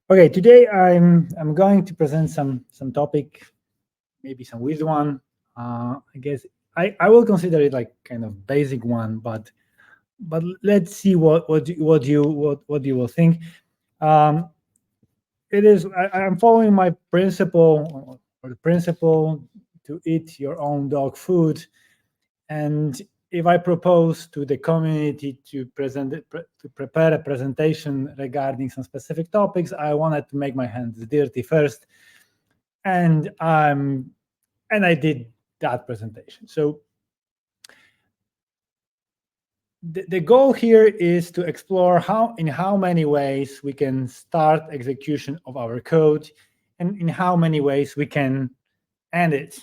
Okay, today I'm going to present some topic, maybe some weird one. I guess I will consider it like kind of basic one, but let's see what you will think. Um, it is I'm following my principle or the principle to eat your own dog food, and if I propose to the community to to prepare a presentation regarding some specific topics, I wanted to make my hands dirty first, and and I did that presentation. So the goal here is to explore in how many ways we can start execution of our code, and in how many ways we can end it.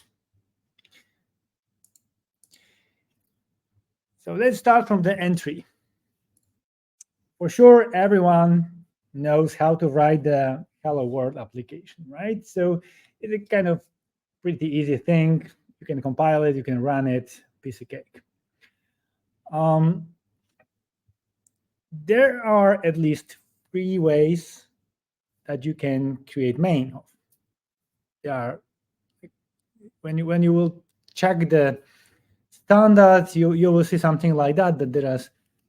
So let's start from the entry. For sure, everyone knows how to write the Hello World application, right? So it's a kind of pretty easy thing. You can compile it, you can run it, piece of cake. There are at least 3 ways that you can create main of. There are, when you will check the standards, you will see something like that, that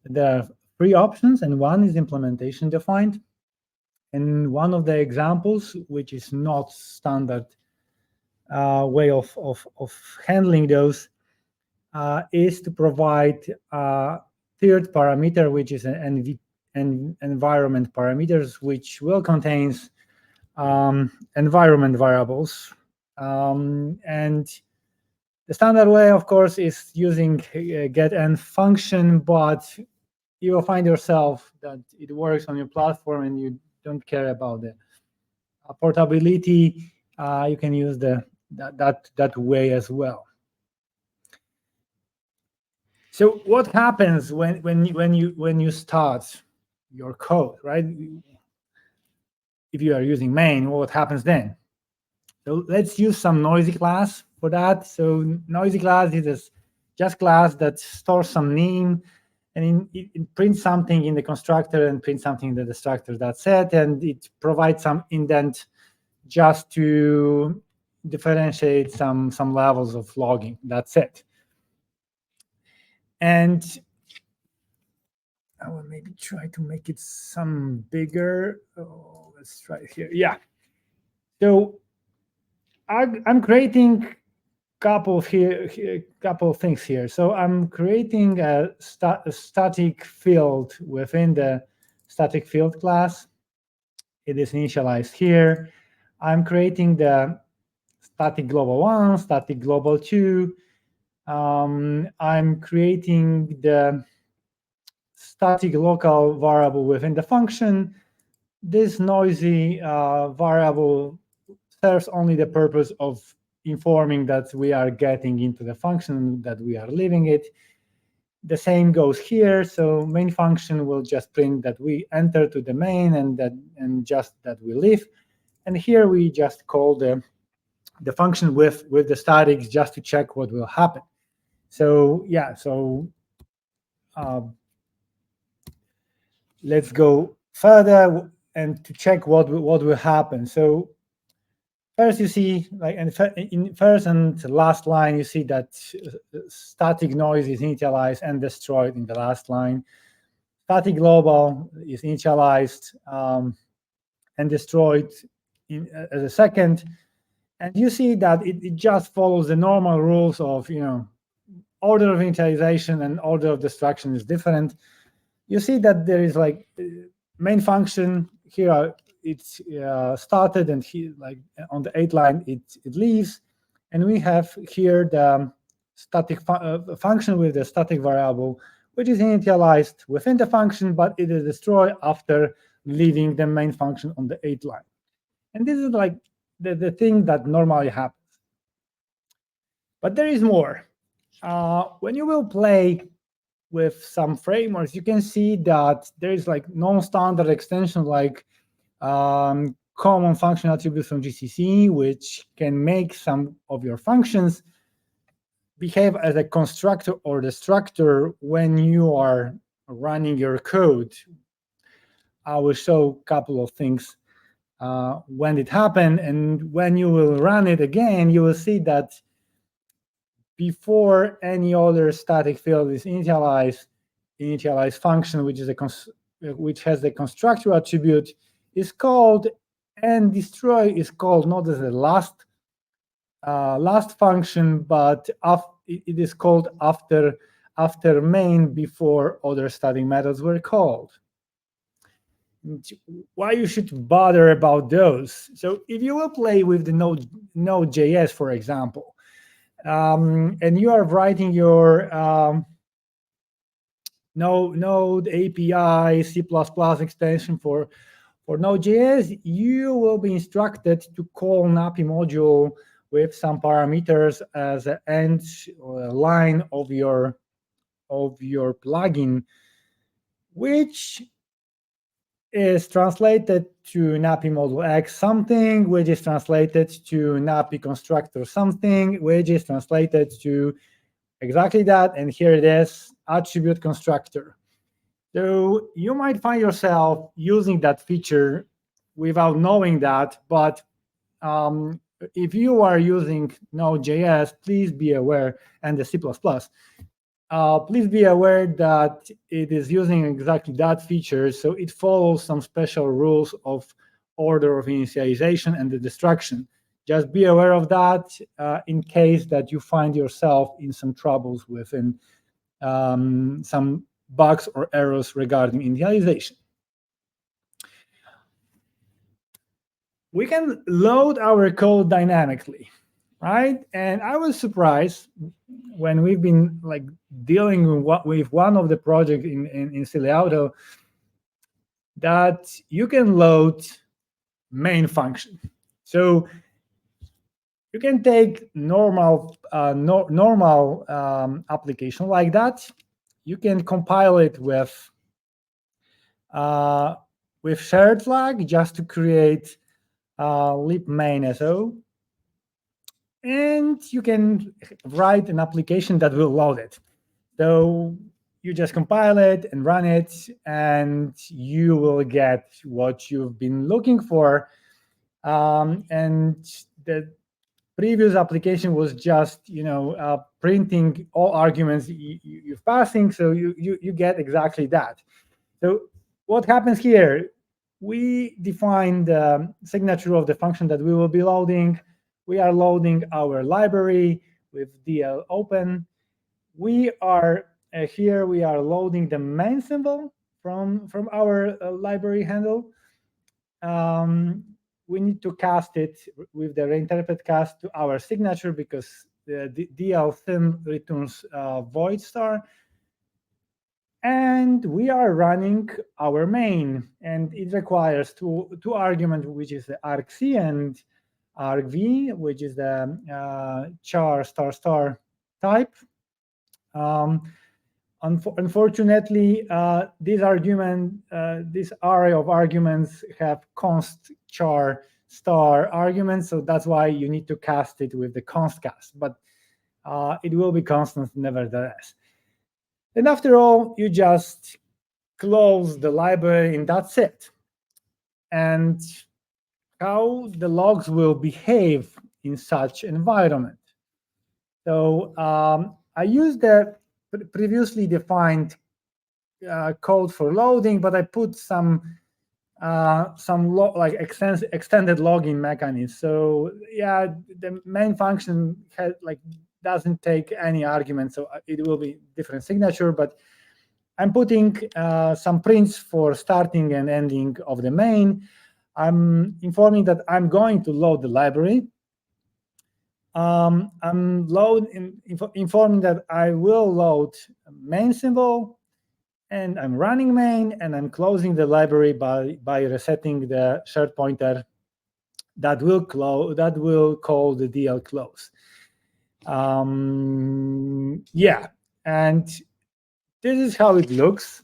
there are 3 options, and one is implementation defined. And one of the examples, which is not standard way of handling those, is to provide a third parameter, which is an environment parameters, which will contains environment variables. And the standard way, of course, is using getEnd function, but you will find yourself that it works on your platform and you don't care about the portability. You can use that way as well. So what happens when you start your code, right? If you are using main, what happens then? So let's use some noisy class for that. So noisy class is just class that stores some name, and it prints something in the constructor and prints something in the destructor. That's it, and it provides some indent just to differentiate some levels of logging. That's it. And I will maybe try to make it some bigger. Oh, let's try it here. Yeah. So I'm creating couple of things here. So I'm creating a static field within the static field class. It is initialized here. I'm creating the static global 1, static global 2. I'm creating the static local variable within the function. This noisy variable serves only the purpose of informing that we are getting into the function, that we are leaving it. The same goes here. So main function will just print that we enter to the main and just that we leave. And here we just call the function with the statics just to check what will happen. So yeah, so let's go further and to check what will happen. So first, you see, like in first and last line, you see that static noise is initialized and destroyed in the last line. Static global is initialized and destroyed as a second. And you see that it just follows the normal rules of, order of initialization and order of destruction is different. You see that there is like main function here. It's started, and here, like on the 8th line, it leaves, and we have here the static function with the static variable, which is initialized within the function, but it is destroyed after leaving the main function on the 8th line. And this is like the thing that normally happens. But there is more. When you will play with some frameworks, you can see that there is like non-standard extension like common function attributes from GCC, which can make some of your functions behave as a constructor or destructor when you are running your code. I will show a couple of things when it happened, and when you will run it again, you will see that before any other static field is initialized, initialize function, which is which has the constructor attribute, is called, and destroy is called not as the last function, but it is called after main before other static methods were called. Why you should bother about those? So if you will play with the Node.js, for example, and you are writing your Node API C++ extension for Node.js, you will be instructed to call NAPI module with some parameters as an end line of your plugin, which is translated to NAPI module X something, which is translated to NAPI constructor something, which is translated to exactly that, and here it is, attribute constructor. So you might find yourself using that feature without knowing that, but if you are using Node.js, please be aware, and the C++, please be aware that it is using exactly that feature, so it follows some special rules of order of initialization and the destruction. Just be aware of that in case that you find yourself in some troubles within some bugs or errors regarding initialization. We can load our code dynamically, right? And I was surprised when we've been like dealing with one of the projects in Silly Auto that you can load main function. So you can take normal application like that. You can compile it with shared flag just to create lib main SO, and you can write an application that will load it. So you just compile it and run it, and you will get what you've been looking for. And the previous application was just, printing all arguments you're passing, so you get exactly that. So what happens here? We define the signature of the function that we will be loading. We are loading our library with dlopen. We are here. We are loading the main symbol from our library handle. We need to cast it with the reinterpret cast to our signature because the dlsim returns void star. And we are running our main, and it requires two arguments, which is the argc and argv, which is the char star star type. Unfortunately, this array of arguments have const char star arguments, so that's why you need to cast it with the const cast, but it will be constant nevertheless. And after all, you just close the library and that's it. And how the logs will behave in such environment. So I used the previously defined code for loading, but I put some extended logging mechanism. So yeah, the main function doesn't take any argument, so it will be different signature, but I'm putting some prints for starting and ending of the main. I'm informing that I'm going to load the library. I'm informing that I will load main symbol, and I'm running main, and I'm closing the library by resetting the shared pointer that will call the dl close. Yeah, and this is how it looks.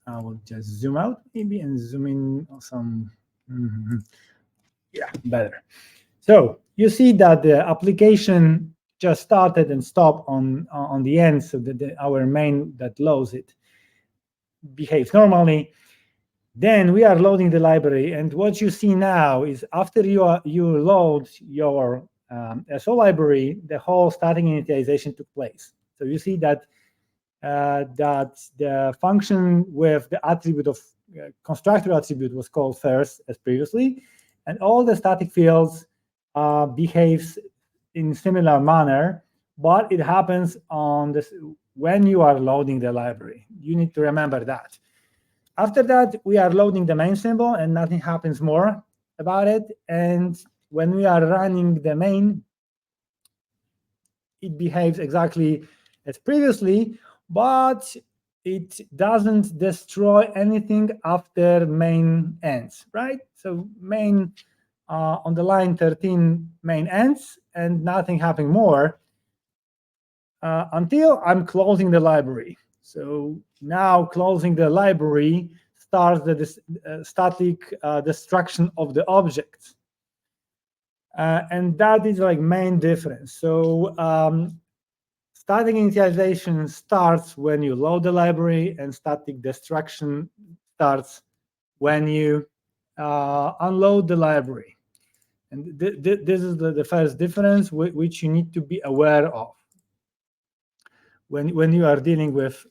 I will just zoom out maybe and zoom in some. Yeah, better. So you see that the application just started and stopped on the end, so that our main that loads it behaves normally. Then we are loading the library, and what you see now is after you load your SO library, the whole starting initialization took place. So you see that that the function with the attribute of constructor attribute was called first as previously, and all the static fields behaves in similar manner, but it happens on this when you are loading the library. You need to remember that. After that, we are loading the main symbol and nothing happens more about it. And when we are running the main, it behaves exactly as previously, but it doesn't destroy anything after main ends, right? So main on the line 13, main ends and nothing happening more until I'm closing the library. So now closing the library starts the static destruction of the objects. And that is like main difference. So static initialization starts when you load the library, and static destruction starts when you unload the library. And this is the first difference which you need to be aware of when you are dealing with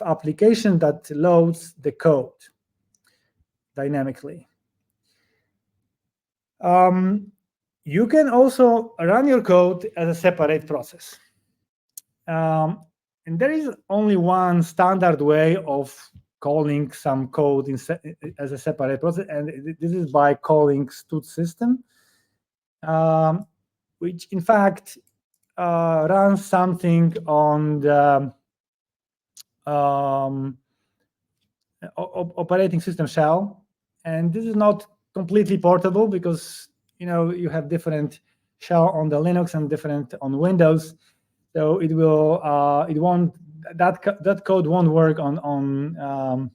application that loads the code dynamically. You can also run your code as a separate process. And there is only one standard way of calling some code as a separate process, and this is by calling stud system, which in fact runs something on the operating system shell. And this is not completely portable because you have different shell on the Linux and different on Windows. So it won't that code won't work on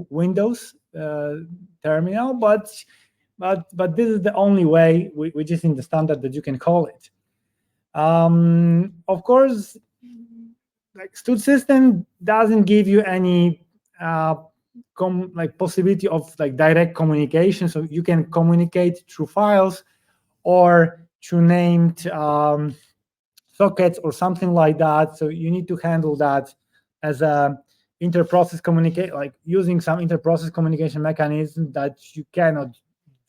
Windows terminal, but this is the only way, which is in the standard, that you can call it. Of course, like stud system doesn't give you any possibility of direct communication, so you can communicate through files or through named sockets or something like that. So you need to handle that as a inter-process communicate, using some inter-process communication mechanism that you cannot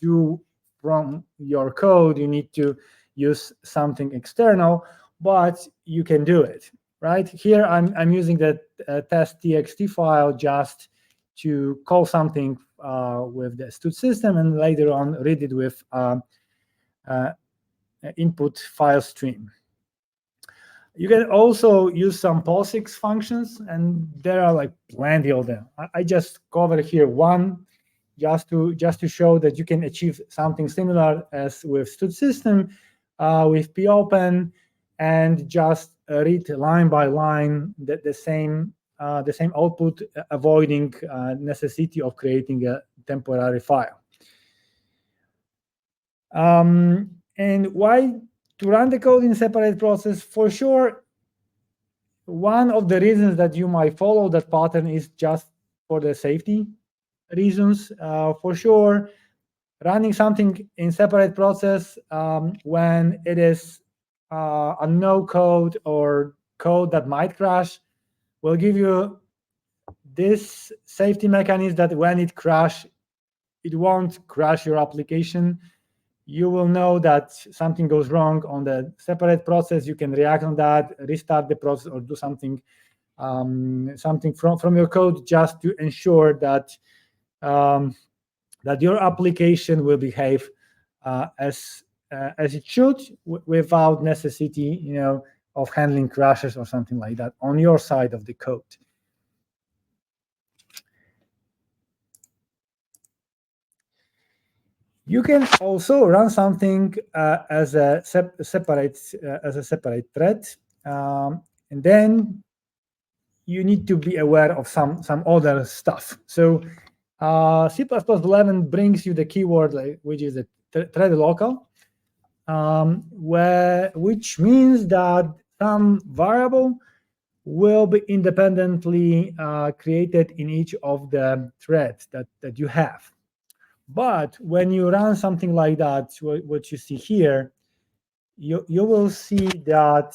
do from your code. You need to use something external, but you can do it. Right here, I'm using the test.txt file just to call something with the stud system, and later on read it with input file stream. You can also use some POSIX functions, and there are plenty of them. I just cover here one just to show that you can achieve something similar as with stud system with popen, and just read line by line the same output, avoiding necessity of creating a temporary file. And why to run the code in a separate process? For sure, one of the reasons that you might follow that pattern is just for the safety reasons. For sure, running something in separate process when it is a no code or code that might crash will give you this safety mechanism that when it crashes, it won't crash your application. You will know that something goes wrong on the separate process. You can react on that, restart the process, or do something from your code just to ensure that that your application will behave as it should, without necessity, of handling crashes or something like that on your side of the code. You can also run something as a separate thread, and then you need to be aware of some other stuff. So C++11 brings you the keyword which is a thread local, which means that some variable will be independently created in each of the threads that you have. But when you run something like that, what you see here, you will see that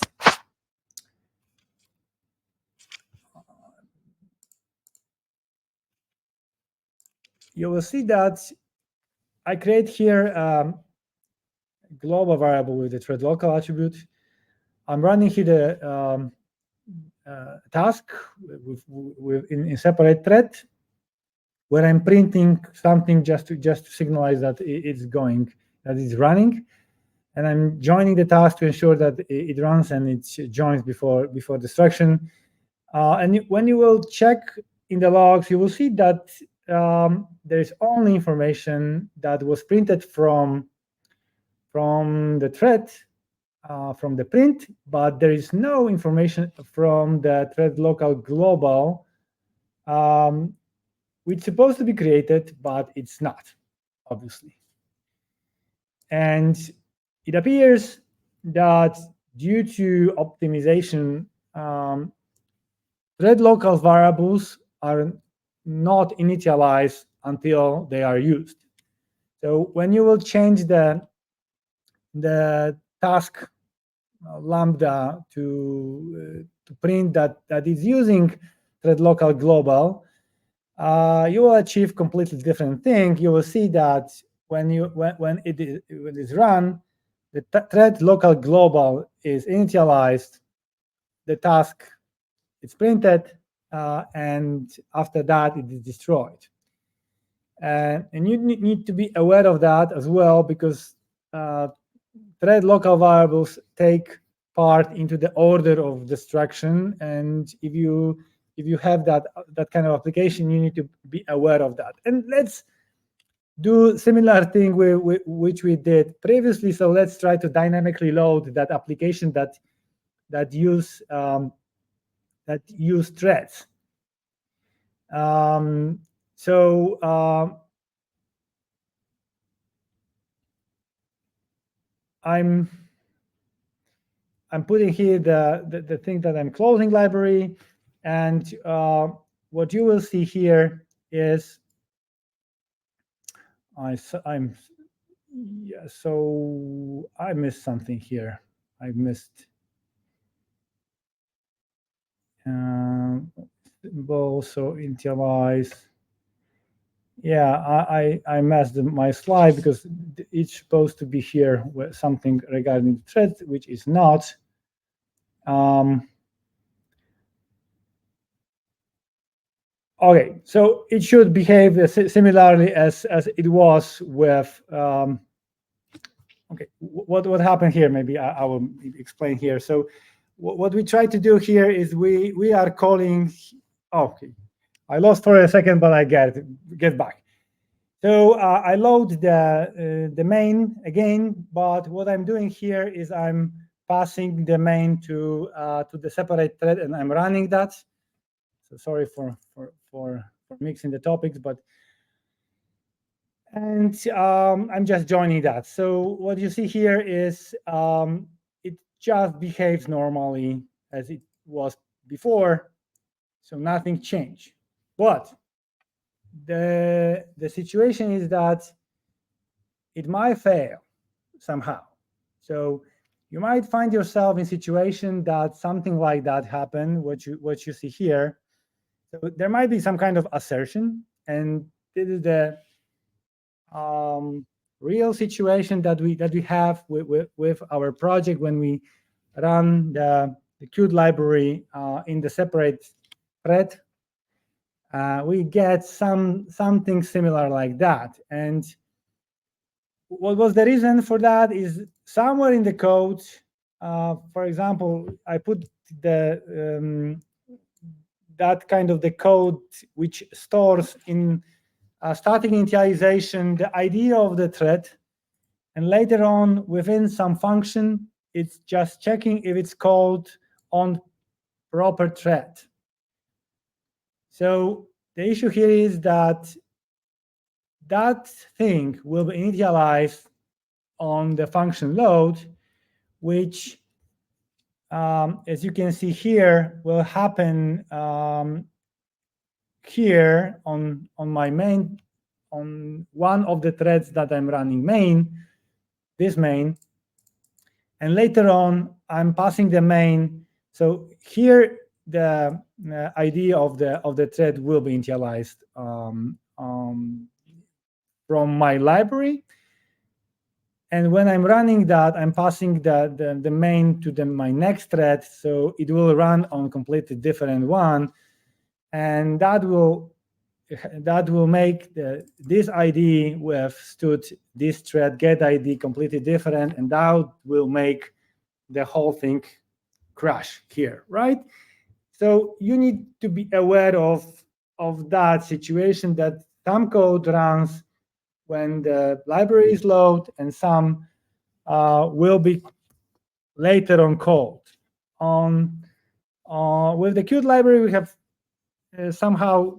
I create here global variable with the thread local attribute. I'm running here the task in separate thread, where I'm printing something just to signalize that it's going, that it's running, and I'm joining the task to ensure that it runs and it joins before destruction. And when you will check in the logs, you will see that there is only information that was printed from the thread, from the print, but there is no information from the thread local global, which is supposed to be created, but it's not, obviously. And it appears that due to optimization, thread local variables are not initialized until they are used. So when you will change the task lambda to print that is using thread local global, you will achieve completely different thing. You will see that when it is run, the thread local global is initialized, the task is printed, and after that it is destroyed. And you need to be aware of that as well, because thread local variables take part into the order of destruction, and if you have that kind of application, you need to be aware of that. And let's do similar thing which we did previously. So let's try to dynamically load that application that use threads. I'm putting here the thing that I'm closing library, and what you will see here is so I missed something here. I missed symbol, so initialize. Yeah, I messed my slide because it's supposed to be here with something regarding the thread, which is not. Okay, so it should behave similarly as it was with. Okay, what happened here? Maybe I will explain here. So what we try to do here is we are calling. Okay, I lost for a second, but I get back. So I load the main again, but what I'm doing here is I'm passing the main to the separate thread, and I'm running that. So sorry for mixing the topics, but I'm just joining that. So what you see here is it just behaves normally as it was before, so nothing changed. But the situation is that it might fail somehow. So you might find yourself in a situation that something like that happened, what you see here. So there might be some kind of assertion, and this is the real situation that we have with our project when we run the Qt library in the separate thread. We get something similar like that. And what was the reason for that is somewhere in the code. For example, I put the that kind of the code which stores in static initialization the idea of the thread, and later on within some function it's just checking if it's called on proper thread. So the issue here is that thing will be initialized on the function load, which as you can see here, will happen here on my main, on one of the threads that I'm running main, this main, and later on I'm passing the main. So here the ID of the thread will be initialized from my library. And when I'm running that, I'm passing the main to my next thread, so it will run on completely different one, and that will make this ID with stood this thread get ID completely different, and that will make the whole thing crash here, right? So you need to be aware of that situation, that some code runs when the library is low, and some will be later on called. With the Qt library, we have somehow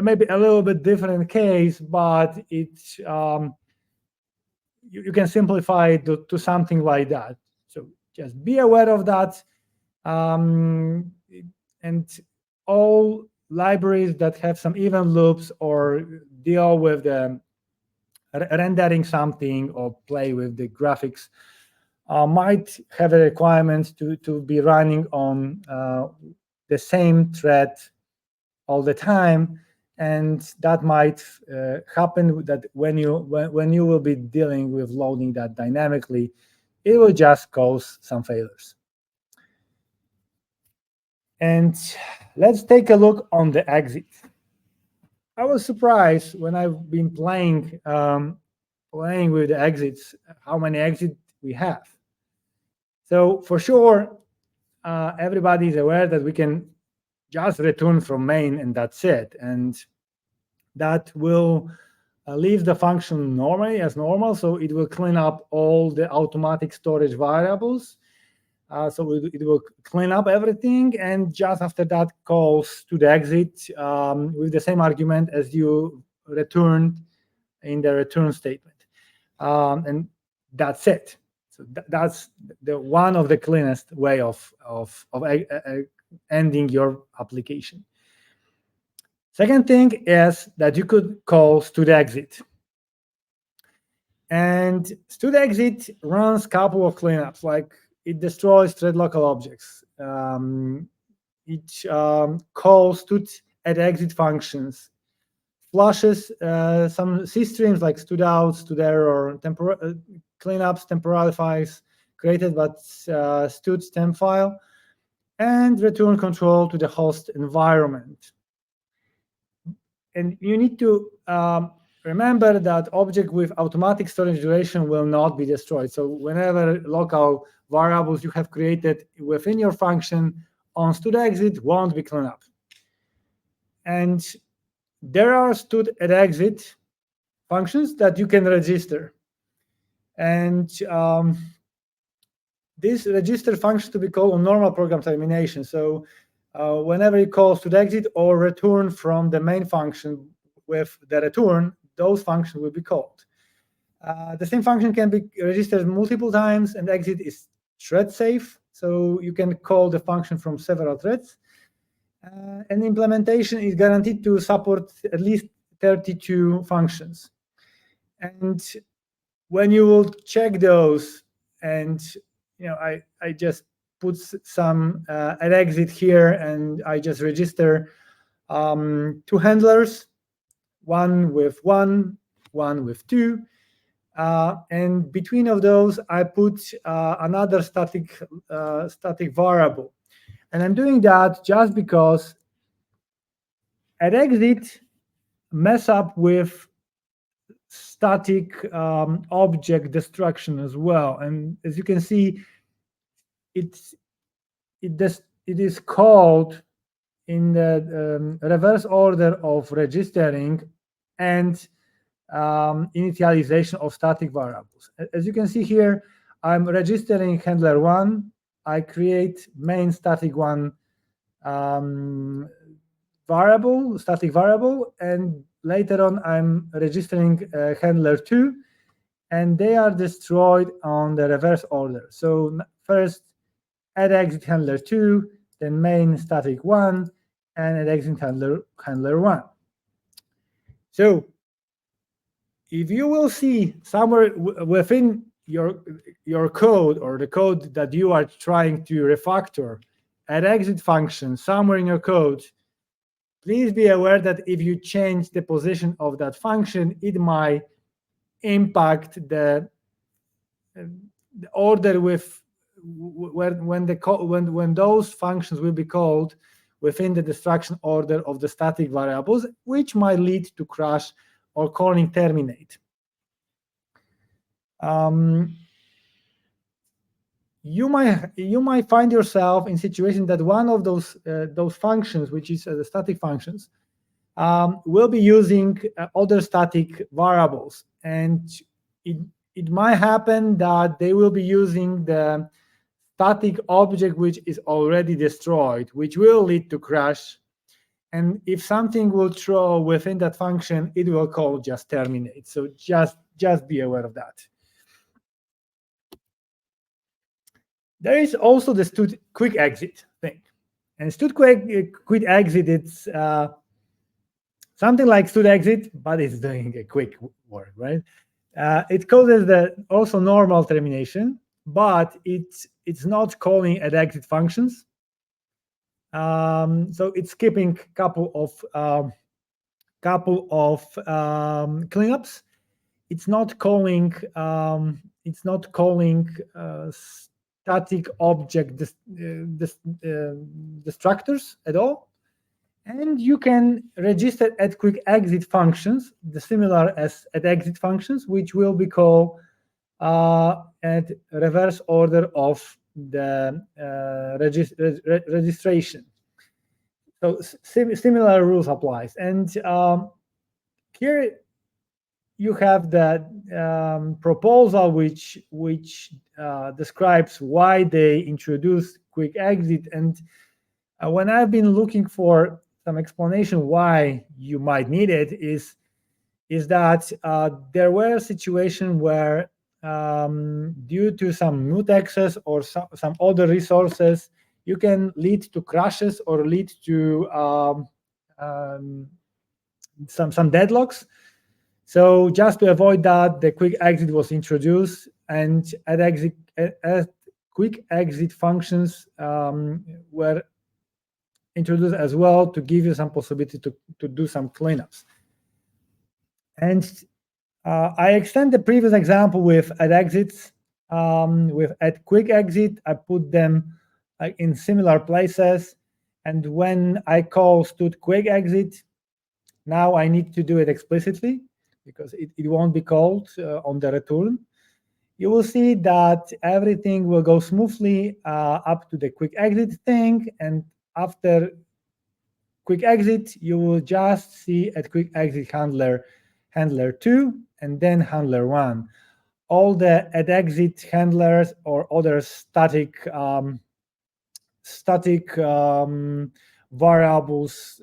maybe a little bit different case, but it's you can simplify it to something like that. So just be aware of that. And all libraries that have some event loops or deal with the rendering something or play with the graphics might have a requirement to be running on the same thread all the time, and that might happen that when you will be dealing with loading that dynamically, it will just cause some failures. And let's take a look on the exit. I was surprised when I've been playing with the exits, how many exits we have. So for sure, everybody is aware that we can just return from main and that's it. And that will leave the function normally as normal. So it will clean up all the automatic storage variables. So it will clean up everything, and just after that calls to the exit with the same argument as you returned in the return statement. And that's it. So that's the one of the cleanest way of ending your application. Second thing is that you could call std_exit. And std_exit runs a couple of cleanups, like it destroys thread local objects. It calls std_exit functions, flushes some C streams like std_out, std_error, cleanups temporary files created but std stem file, and return control to the host environment. And you need to remember that object with automatic storage duration will not be destroyed. So whenever local variables you have created within your function on std_exit won't be cleaned up. And there are std_exit functions that you can register. And this register function to be called on normal program termination. So whenever you call std_exit or return from the main function with the return, those functions will be called. The same function can be registered multiple times, and exit is thread safe. So you can call the function from several threads. And implementation is guaranteed to support at least 32 functions. And when you will check those, and I just put some at exit here, and I just register 2 handlers, one with 1, one with 2. And between of those, I put another static variable. And I'm doing that just because at exit mess up with static object destruction as well. And as you can see, it is called in the reverse order of registering and initialization of static variables. As you can see here, I'm registering handler 1. I create main static 1 static variable, and later on I'm registering handler 2, and they are destroyed on the reverse order. So first add exit handler 2, then main static 1, and add exit handler 1. So if you will see somewhere within your code or the code that you are trying to refactor, add exit function somewhere in your code, please be aware that if you change the position of that function, it might impact the order with when those functions will be called within the destruction order of the static variables, which might lead to crash or calling terminate. You might find yourself in situation that one of those functions, which is the static functions, will be using other static variables, and it might happen that they will be using the static object which is already destroyed, which will lead to crash. And if something will throw within that function, it will call just terminate. So just be aware of that. There is also the stud quick exit thing. And stud quick exit, it's something like stud exit, but it's doing a quick work, right? It causes the also normal termination, but it's not calling at exit functions. So it's skipping couple of cleanups. It's not calling static object destructors at all. And you can register at quick exit functions, the similar as at exit functions, which will be called at reverse order of the registration. So similar rules applies. And here you have the proposal which describes why they introduced quick exit. And when I've been looking for some explanation why you might need it, is that there were situations where due to some mutexes or some other resources, you can lead to crashes or lead to some deadlocks. So just to avoid that, the quick exit was introduced, and at quick exit functions were introduced as well to give you some possibility to do some cleanups. And I extend the previous example with at exits. With at quick exit, I put them in similar places. And when I call stud quick exit, now I need to do it explicitly because it won't be called on the return. You will see that everything will go smoothly up to the quick exit thing. And after quick exit, you will just see at quick exit handler 2 and then handler 1. All the at exit handlers or other static variables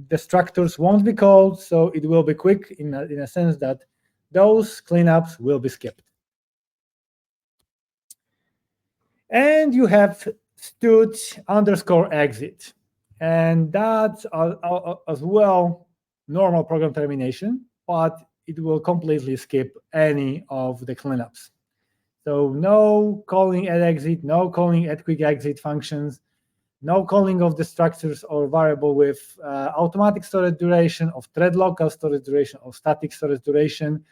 destructors won't be called, so it will be quick in a sense that those cleanups will be skipped. And you have stud underscore exit, and that's as well normal program termination, but it will completely skip any of the cleanups. So no calling at exit, no calling at quick exit functions, no calling of the structures or variable with automatic storage duration, of thread local storage duration, of static storage duration.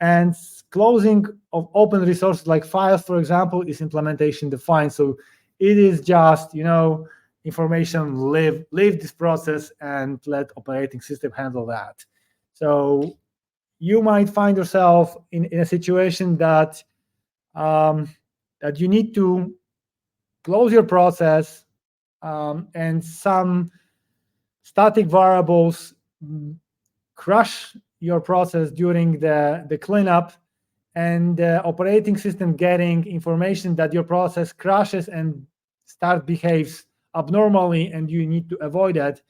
And closing of open resources like files, for example, is implementation defined. So it is just, information, leave this process and let operating system handle that. So you might find yourself in a situation that that you need to close your process and some static variables crash your process during the cleanup, and the operating system getting information that your process crashes and behaves abnormally, and you need to avoid that.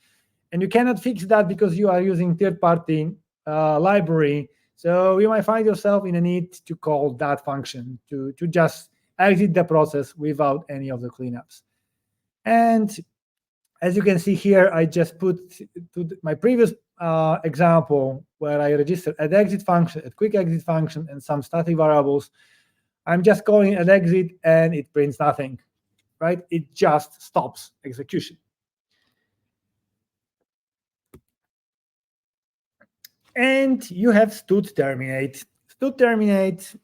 And you cannot fix that because you are using third-party library. So you might find yourself in a need to call that function to just exit the process without any of the cleanups. And as you can see here, I just put to my previous example where I registered an exit function, a quick exit function, and some static variables. I'm just calling an exit and it prints nothing, right? It just stops execution. And you have stud terminate. Stud terminate,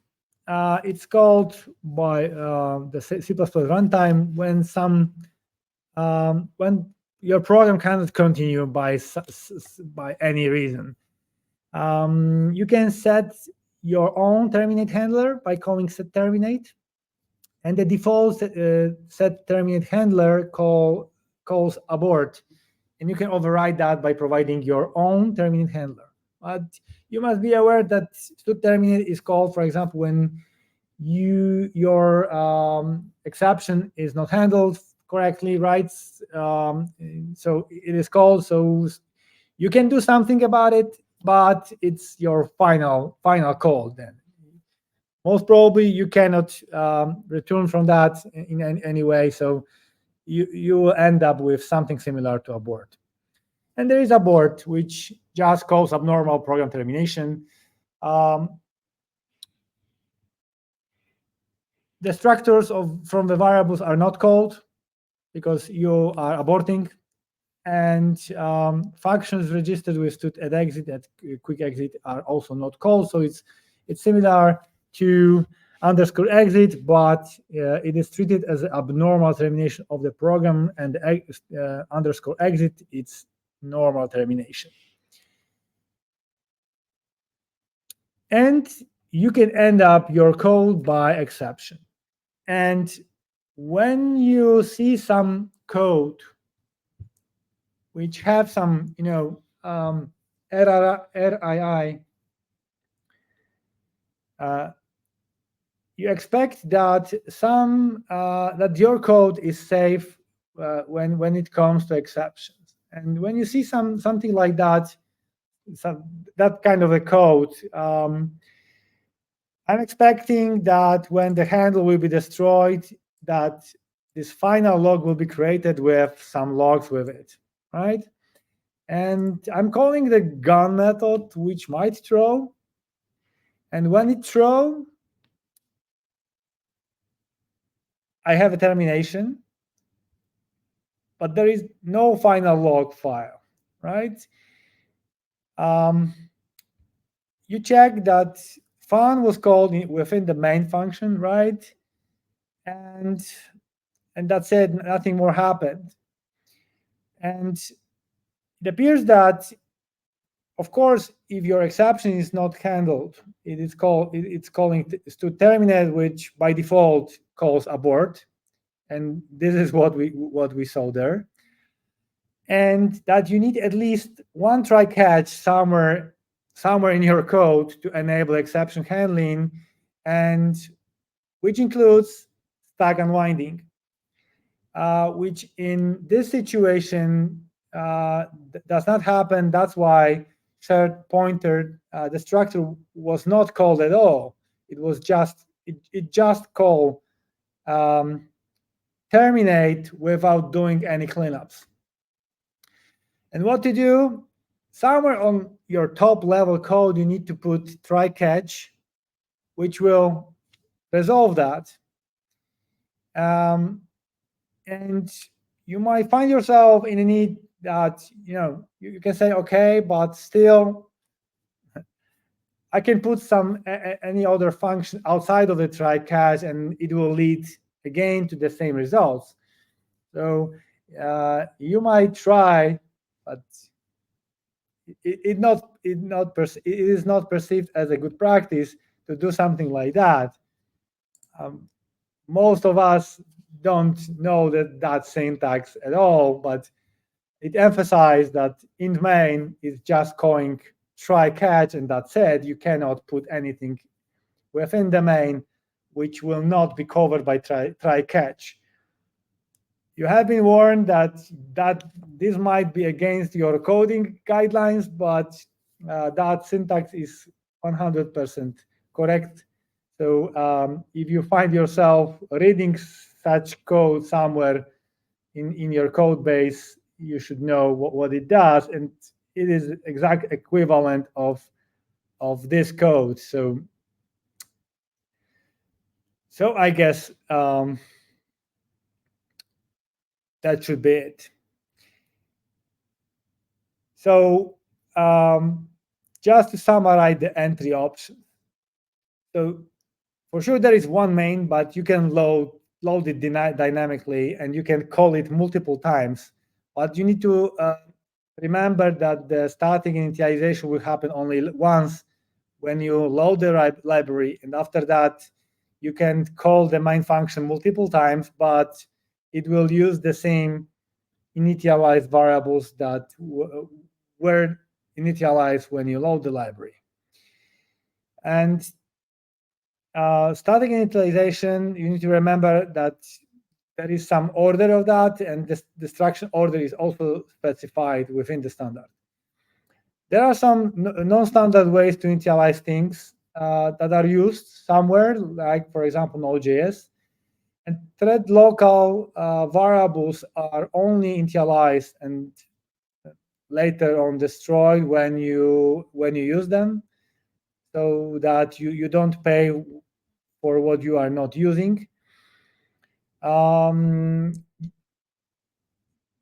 it's called by the C++ runtime when your program cannot continue by any reason. You can set your own terminate handler by calling set terminate, and the default set terminate handler calls abort, and you can override that by providing your own terminate handler. But you must be aware that stud terminate is called, for example, when your exception is not handled correctly, right? So it is called, so you can do something about it, but it's your final call then. Most probably you cannot return from that in any way, so you will end up with something similar to abort. And there is abort, which just calls abnormal program termination. The structures from the variables are not called because you are aborting, and functions registered with stud at exit at quick exit are also not called. So it's similar to underscore exit, but it is treated as an abnormal termination of the program, and underscore exit, it's normal termination. And you can end up your code by exception. And when you see some code which have some, RII, you expect that that your code is safe when it comes to exceptions. And when you see something like that, that kind of a code, I'm expecting that when the handle will be destroyed, that this final log will be created with some logs with it, right? And I'm calling the gun method, which might throw. And when it throws, I have a termination, but there is no final log file, right? You check that fun was called within the main function, right? And that's it, nothing more happened. And it appears that, of course, if your exception is not handled, it's calling stud terminate, which by default calls abort, and this is what we saw there. And that you need at least one try catch somewhere in your code to enable exception handling, and which includes stack unwinding, which in this situation does not happen. That's why shared pointer, the structure was not called at all. It was just called terminate without doing any cleanups. And what to do? Somewhere on your top level code, you need to put try catch, which will resolve that. And you might find yourself in a need that you can say, okay, but still I can put any other function outside of the try catch, and it will lead again to the same results. So you might try, but it is not perceived as a good practice to do something like that. Most of us don't know that syntax at all, but it emphasized that int main is just calling try catch, and that's it. You cannot put anything within the main which will not be covered by try catch. You have been warned that this might be against your coding guidelines, but that syntax is 100% correct. So if you find yourself reading such code somewhere in your code base, you should know what it does, and it is exact equivalent of this code. So I guess that should be it. So just to summarize the entry options. So for sure there is one main, but you can load it dynamically, and you can call it multiple times. But you need to remember that the static initialization will happen only once when you load the library, and after that you can call the main function multiple times, but it will use the same initialized variables that were initialized when you load the library. And static initialization, you need to remember that there is some order of that, and this destruction order is also specified within the standard. There are some non-standard ways to initialize things that are used somewhere, like, for example, Node.js. And thread local variables are only initialized and later on destroyed when you use them, so that you don't pay for what you are not using.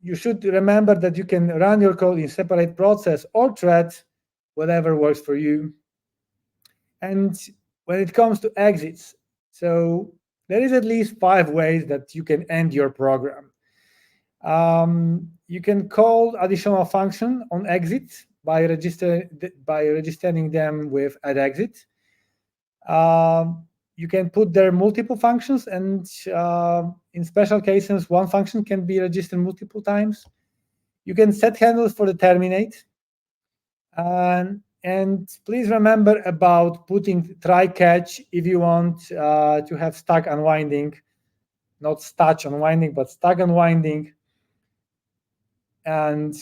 You should remember that you can run your code in separate process or thread, whatever works for you. And when it comes to exits, so there is at least 5 ways that you can end your program. You can call additional function on exit by registering them with @exit. You can put there multiple functions, and in special cases, one function can be registered multiple times. You can set handles for the terminate. And please remember about putting try catch if you want to have stack unwinding, not stack unwinding, but stack unwinding. And